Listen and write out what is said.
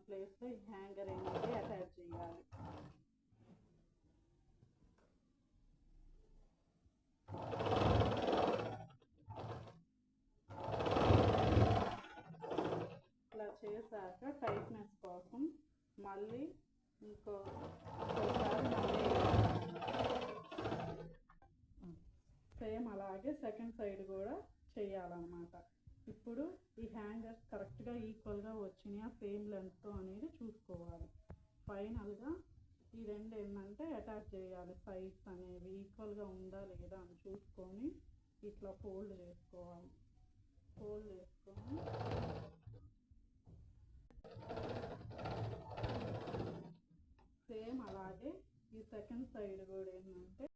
ప్లేస్లో ఈ హ్యాంగర్ అనేది అటాచ్ చేయాలి. ఇలా చేశాక టైట్నెస్ కోసం మళ్ళీ ఇంకోసారి సేమ్ అలాగే సెకండ్ సైడ్ కూడా చేయాలన్నమాట. ఇప్పుడు ఈ హ్యాంగర్స్ కరెక్ట్గా ఈక్వల్గా వచ్చినాయా సేమ్ లెంత్తో అనేది చూసుకోవాలి. ఫైనల్గా ఈ రెండు ఏంటంటే అటాచ్ చేయాలి. సైడ్స్ అనేవి ఈక్వల్గా ఉందా లేదా అని చూసుకొని ఇట్లా ఫోల్డ్ చేసుకోవాలి. ఫోల్డ్ చేసుకొని సేమ్ అలాగే ఈ సెకండ్ సైడ్ కూడా ఏంటంటే